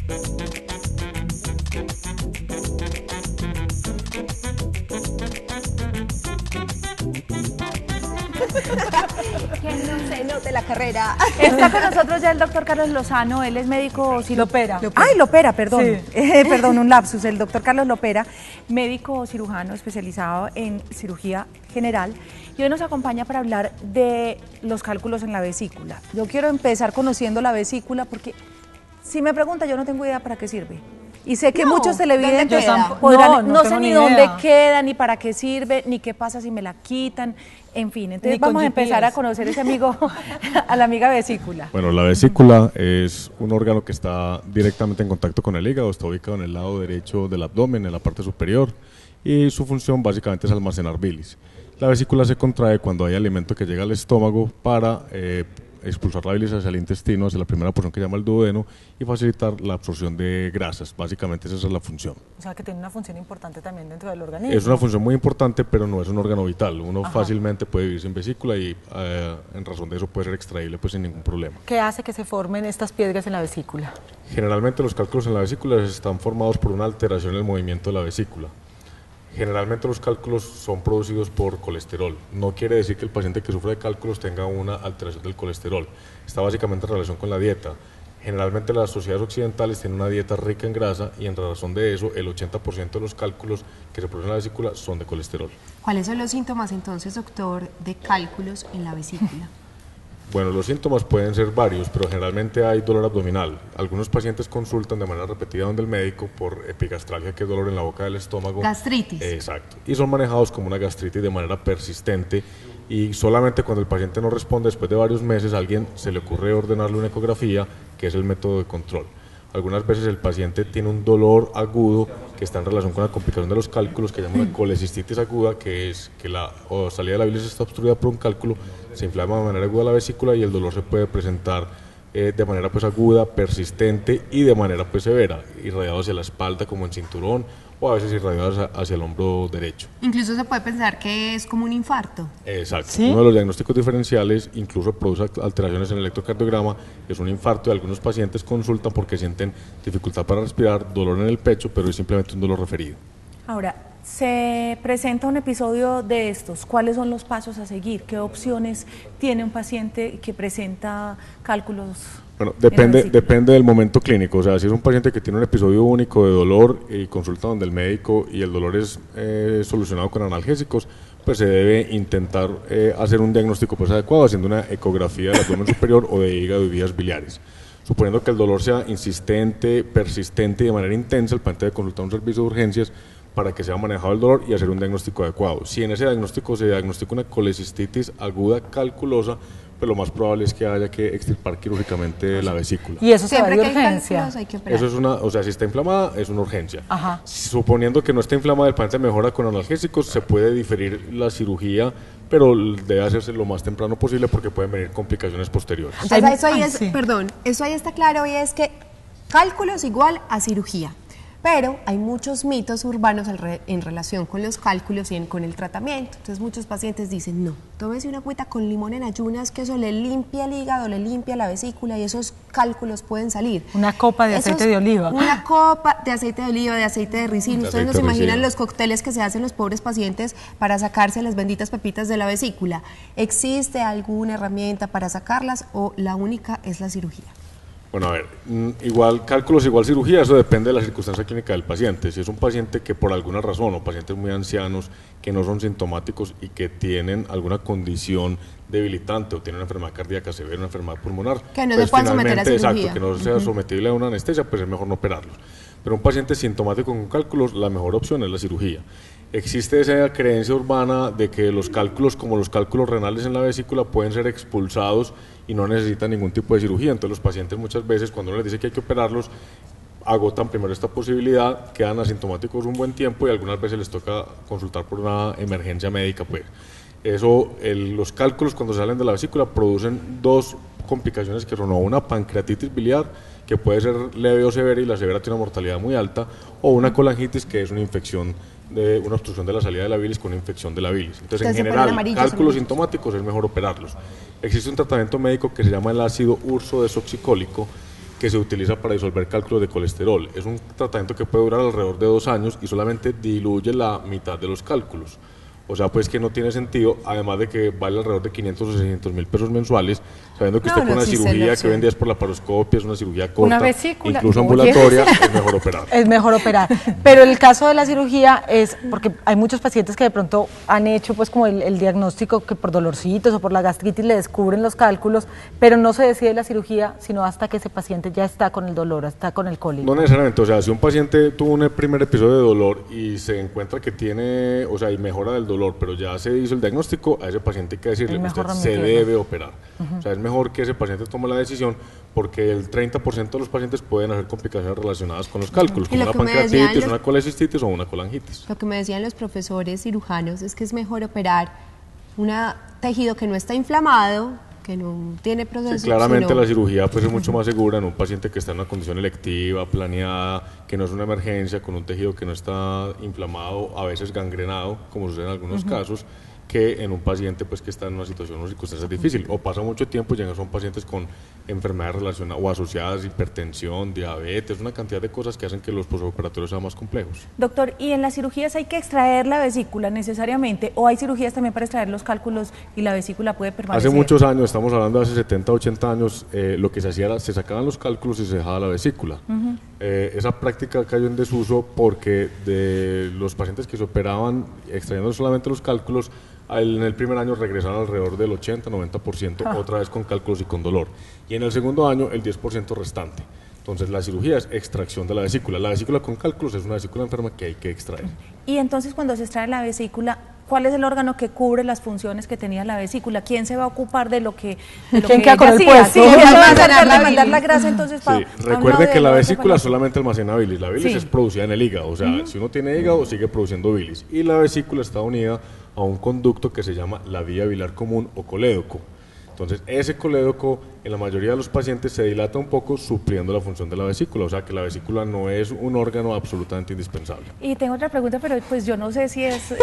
Que no se note la carrera. Está con nosotros ya el doctor Carlos Lozano, él es médico Lopera. Ay, Lopera, perdón. Sí. Perdón, un lapsus. El doctor Carlos Lopera, médico cirujano especializado en cirugía general. Y hoy nos acompaña para hablar de los cálculos en la vesícula. Yo quiero empezar conociendo la vesícula porque si me pregunta yo no tengo idea para qué sirve. Y sé que muchos televidentes podrán, no sé ni dónde queda, ni para qué sirve, ni qué pasa si me la quitan, en fin. Entonces vamos a empezar a conocer ese amigo, a la amiga vesícula. Bueno, la vesícula es un órgano que está directamente en contacto con el hígado, está ubicado en el lado derecho del abdomen, en la parte superior, y su función básicamente es almacenar bilis. La vesícula se contrae cuando hay alimento que llega al estómago para expulsar la bilis hacia el intestino, hacia la primera porción que se llama el duodeno, y facilitar la absorción de grasas. Básicamente esa es la función. O sea que tiene una función importante también dentro del organismo. Es una función muy importante, pero no es un órgano vital. Uno fácilmente puede vivir sin vesícula y en razón de eso puede ser extraíble pues sin ningún problema. ¿Qué hace que se formen estas piedras en la vesícula? Generalmente los cálculos en la vesícula están formados por una alteración en el movimiento de la vesícula. Generalmente los cálculos son producidos por colesterol. No quiere decir que el paciente que sufre de cálculos tenga una alteración del colesterol. Está básicamente en relación con la dieta. Generalmente las sociedades occidentales tienen una dieta rica en grasa y en razón de eso el 80% de los cálculos que se producen en la vesícula son de colesterol. ¿Cuáles son los síntomas entonces, doctor, de cálculos en la vesícula? Bueno, los síntomas pueden ser varios, pero generalmente hay dolor abdominal. Algunos pacientes consultan de manera repetida donde el médico por epigastralgia, que es dolor en la boca del estómago. Gastritis. Exacto. Y son manejados como una gastritis de manera persistente y solamente cuando el paciente no responde después de varios meses a alguien se le ocurre ordenarle una ecografía, que es el método de control. Algunas veces el paciente tiene un dolor agudo que está en relación con la complicación de los cálculos, que llama una colecistitis aguda, que es que la salida de la bilis está obstruida por un cálculo, se inflama de manera aguda la vesícula y el dolor se puede presentar de manera pues aguda, persistente y de manera pues severa, irradiado hacia la espalda como en cinturón o a veces irradiado hacia el hombro derecho. Incluso se puede pensar que es como un infarto. Exacto. ¿Sí? Uno de los diagnósticos diferenciales incluso produce alteraciones en el electrocardiograma, es un infarto y algunos pacientes consultan porque sienten dificultad para respirar, dolor en el pecho, pero es simplemente un dolor referido. Ahora, se presenta un episodio de estos, ¿cuáles son los pasos a seguir? ¿Qué opciones tiene un paciente que presenta cálculos? Bueno, depende del momento clínico, o sea, si es un paciente que tiene un episodio único de dolor y consulta donde el médico y el dolor es solucionado con analgésicos, pues se debe intentar hacer un diagnóstico pues adecuado haciendo una ecografía del abdomen superior o de hígado y vías biliares. Suponiendo que el dolor sea insistente, persistente y de manera intensa, el paciente debe consultar un servicio de urgencias para que sea manejado el dolor y hacer un diagnóstico adecuado. Si en ese diagnóstico se diagnostica una colecistitis aguda calculosa, pues lo más probable es que haya que extirpar quirúrgicamente la vesícula. Y eso se va Siempre de que hay urgencia. cálculos hay que operar. Eso es o sea, si está inflamada es una urgencia. Ajá. Suponiendo que no está inflamada, el paciente mejora con analgésicos, se puede diferir la cirugía, pero debe hacerse lo más temprano posible porque pueden venir complicaciones posteriores. Entonces, eso ahí sí. eso ahí está claro y es que cálculos igual a cirugía. Pero hay muchos mitos urbanos en relación con los cálculos y con el tratamiento. Entonces muchos pacientes dicen, no, tómese una agüita con limón en ayunas, que eso le limpia el hígado, le limpia la vesícula y esos cálculos pueden salir. Una copa de aceite de oliva. Una copa de aceite de oliva, de aceite de ricino. Ustedes no se imaginan ricino. los cócteles que se hacen los pobres pacientes para sacarse las benditas pepitas de la vesícula. ¿Existe alguna herramienta para sacarlas o la única es la cirugía? Bueno, a ver, igual cálculos, igual cirugía, eso depende de la circunstancia clínica del paciente. Si es un paciente que por alguna razón, o pacientes muy ancianos, que no son sintomáticos y que tienen alguna condición debilitante o tienen una enfermedad cardíaca severa, una enfermedad pulmonar, Que no pues se puedan someter a cirugía. exacto, que no sea sometible a una anestesia, pues es mejor no operarlos. Pero un paciente sintomático con cálculos, la mejor opción es la cirugía. Existe esa creencia urbana de que los cálculos, como los cálculos renales en la vesícula, pueden ser expulsados y no necesitan ningún tipo de cirugía. Entonces los pacientes muchas veces, cuando uno les dice que hay que operarlos, agotan primero esta posibilidad, quedan asintomáticos un buen tiempo y algunas veces les toca consultar por una emergencia médica. Pues los cálculos cuando salen de la vesícula producen dos complicaciones que son una pancreatitis biliar, que puede ser leve o severa y la severa tiene una mortalidad muy alta, o una colangitis, que es una infección de una obstrucción de la salida de la bilis con una infección de la bilis. Entonces, en general, cálculos sintomáticos es mejor operarlos. Existe un tratamiento médico que se llama el ácido ursodesoxicólico, que se utiliza para disolver cálculos de colesterol. Es un tratamiento que puede durar alrededor de 2 años y solamente diluye la mitad de los cálculos. O sea, pues que no tiene sentido, además de que vale alrededor de 500 o 600 mil pesos mensuales, sabiendo que usted con una cirugía que hoy en día es por la laparoscopia, es una cirugía corta, una vesícula, incluso ambulatoria, es mejor operar. Es mejor operar. Pero el caso de la cirugía es, porque hay muchos pacientes que de pronto han hecho pues como el diagnóstico que por dolorcitos o por la gastritis le descubren los cálculos, pero no se decide la cirugía sino hasta que ese paciente ya está con el dolor, está con el cólico. No necesariamente, o sea, si un paciente tuvo un primer episodio de dolor y se encuentra que tiene, o sea, y mejora del dolor, pero ya se hizo el diagnóstico, a ese paciente hay que decirle, usted se debe operar. O sea, es mejor que ese paciente tome la decisión porque el 30% de los pacientes pueden hacer complicaciones relacionadas con los cálculos, como una pancreatitis, una colecistitis o una colangitis. Lo que me decían los profesores cirujanos es que es mejor operar un tejido que no está inflamado, que no tiene proceso. Sí, claramente la cirugía pues es mucho más segura en un paciente que está en una condición electiva, planeada, que no es una emergencia, con un tejido que no está inflamado, a veces gangrenado, como sucede en algunos casos, que en un paciente pues que está en una situación o circunstancia difícil, o pasa mucho tiempo y ya son pacientes con enfermedades relacionadas o asociadas, hipertensión, diabetes, una cantidad de cosas que hacen que los posoperatorios sean más complejos. Doctor, ¿y en las cirugías hay que extraer la vesícula necesariamente, o hay cirugías también para extraer los cálculos y la vesícula puede permanecer? Hace muchos años, estamos hablando de hace 70, 80 años, lo que se hacía era, se sacaban los cálculos y se dejaba la vesícula. Esa práctica cayó en desuso porque de los pacientes que se operaban extrayendo solamente los cálculos, en el primer año regresaron alrededor del 80-90%, otra vez con cálculos y con dolor. Y en el segundo año, el 10% restante. Entonces, la cirugía es extracción de la vesícula. La vesícula con cálculos es una vesícula enferma que hay que extraer. Y entonces, cuando se extrae la vesícula, ¿cuál es el órgano que cubre las funciones que tenía la vesícula? ¿Quién se va a ocupar de lo que ¿Quién queda con el puesto? Sí, ¿quién va a tratar de mandar la grasa entonces para recuerde que la vesícula solamente almacena bilis. La bilis es producida en el hígado. O sea, si uno tiene hígado, sigue produciendo bilis. Y la vesícula está unida a un conducto que se llama la vía biliar común o colédoco. Entonces, ese colédoco en la mayoría de los pacientes se dilata un poco supliendo la función de la vesícula, o sea que la vesícula no es un órgano absolutamente indispensable. Y tengo otra pregunta, pero pues yo no sé si es...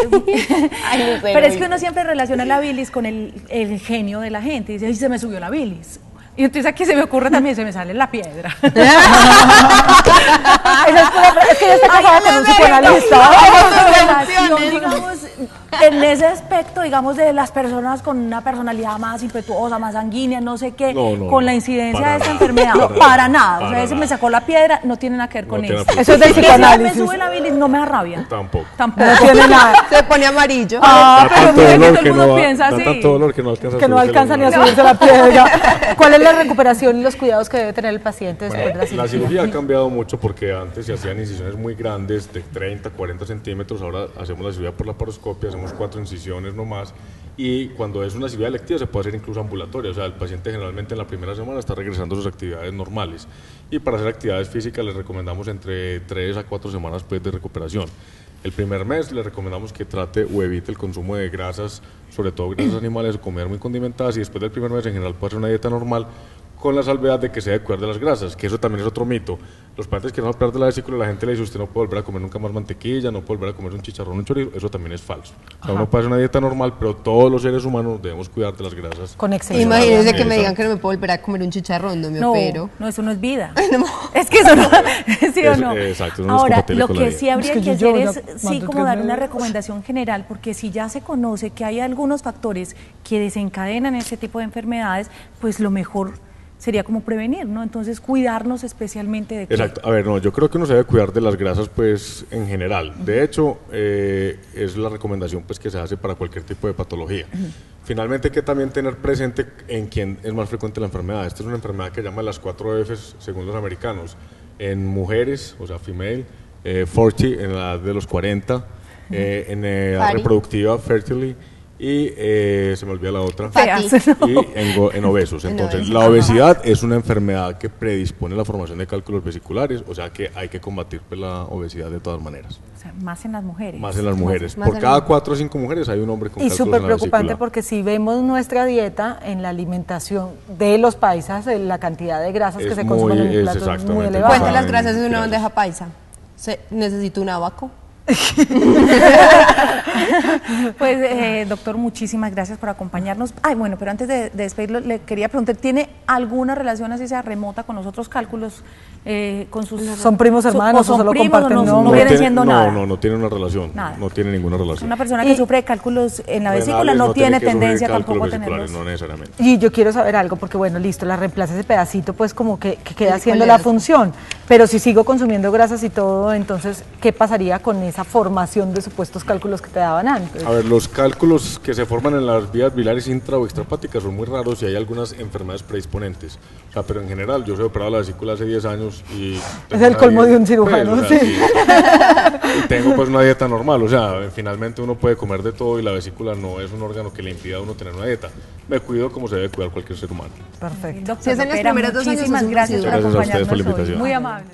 pero es que uno siempre relaciona la bilis con el genio de la gente, y dice, ay, se me subió la bilis. Y entonces aquí se me ocurre también, se me sale la piedra. Es que yo estoy casada con un psicoanalista. Digamos, en ese aspecto, digamos, de las personas con una personalidad más impetuosa, más sanguínea, no sé qué, con la incidencia de esta enfermedad, para nada. O sea, ese me sacó la piedra, no tiene nada que ver con eso. Eso es del psicoanálisis. Me sube la bilis, no me da rabia. Tampoco. No tiene nada. Se pone amarillo. Pero mira que todo el mundo piensa así. Tanto dolor que no alcanza que no alcanza ni a subirse la piedra. ¿Cuál es la recuperación y los cuidados que debe tener el paciente después de la cirugía? La cirugía ha cambiado mucho porque antes se hacían incisiones muy grandes de 30, 40 centímetros, ahora hacemos la cirugía por laparoscopia, hacemos 4 incisiones nomás, y cuando es una cirugía electiva se puede hacer incluso ambulatoria, o sea, el paciente generalmente en la primera semana está regresando a sus actividades normales, y para hacer actividades físicas les recomendamos entre 3 a 4 semanas pues, de recuperación. El primer mes le recomendamos que trate o evite el consumo de grasas, sobre todo grasas animales o comer muy condimentadas, y después del primer mes en general puede hacer una dieta normal, con la salvedad de que se debe cuidar de las grasas, que eso también es otro mito. Los pacientes que no operar de la vesícula, la gente le dice, usted no puede volver a comer nunca más mantequilla, no puede volver a comer un chicharrón, un chorizo, eso también es falso. O sea, uno puede hacer una dieta normal, pero todos los seres humanos debemos cuidar de las grasas. Con exceso. Imagínense que me digan que no me puedo volver a comer un chicharrón, no me opero. No, eso no es vida. Es que eso no, ¿sí o no? Exacto, no ahora, es lo que sí habría que hacer es, sí, como dar una recomendación general, porque si ya se conoce que hay algunos factores que desencadenan ese tipo de enfermedades, pues lo mejor sería como prevenir, ¿no? Entonces, cuidarnos especialmente de... Exacto. A ver, no, yo creo que uno se debe cuidar de las grasas, pues, en general. De hecho, es la recomendación, pues, que se hace para cualquier tipo de patología. Finalmente, hay que también tener presente en quién es más frecuente la enfermedad. Esta es una enfermedad que llama las 4 Fs, según los americanos. En mujeres, o sea, female, 40, en la edad de los 40, en edad reproductiva, fertility, y se me olvida la otra, y en obesos. Entonces, la obesidad es una enfermedad que predispone a la formación de cálculos vesiculares, o sea que hay que combatir pues, la obesidad de todas maneras. O sea, más en las mujeres. Más en las mujeres. Por cada 4 o 5 mujeres hay un hombre con cálculos en la vesícula. Y súper preocupante porque si vemos nuestra dieta en la alimentación de los paisas, la cantidad de grasas que se consumen en el plato es muy elevada. ¿Cuántas las grasas es una bandeja paisa? ¿Necesito un abaco? Pues, doctor, muchísimas gracias por acompañarnos. Ay, bueno, pero antes de despedirlo, le quería preguntar, ¿tiene alguna relación así sea remota con los otros cálculos? Con sus, ¿Son primos hermanos o solo comparten no nombres? vienen siendo nada? No tiene una relación, Nada. no tiene ninguna relación. Una persona que sufre de cálculos en la vesícula no tiene tendencia tampoco a tenerlos. No necesariamente. Y yo quiero saber algo, porque bueno, listo, la reemplaza ese pedacito, pues como que queda haciendo la función, pero si sigo consumiendo grasas y todo, entonces, ¿qué pasaría con esa formación de supuestos cálculos que te daban antes? A ver, los cálculos que se forman en las vías biliares intra o extrahepáticas son muy raros y hay algunas enfermedades predisponentes. O sea, pero en general, yo soy operado de la vesícula hace 10 años y... Es el colmo de un cirujano, pues, o sea, sí. Y tengo pues una dieta normal, o sea, finalmente uno puede comer de todo y la vesícula no es un órgano que le impida a uno tener una dieta. Me cuido como se debe cuidar cualquier ser humano. Perfecto. Doctor Si es en los Lopera, primeros 2 años, muchísimas es un gracias por Gracias a ustedes por la acompañarnos hoy. invitación. Muy amable.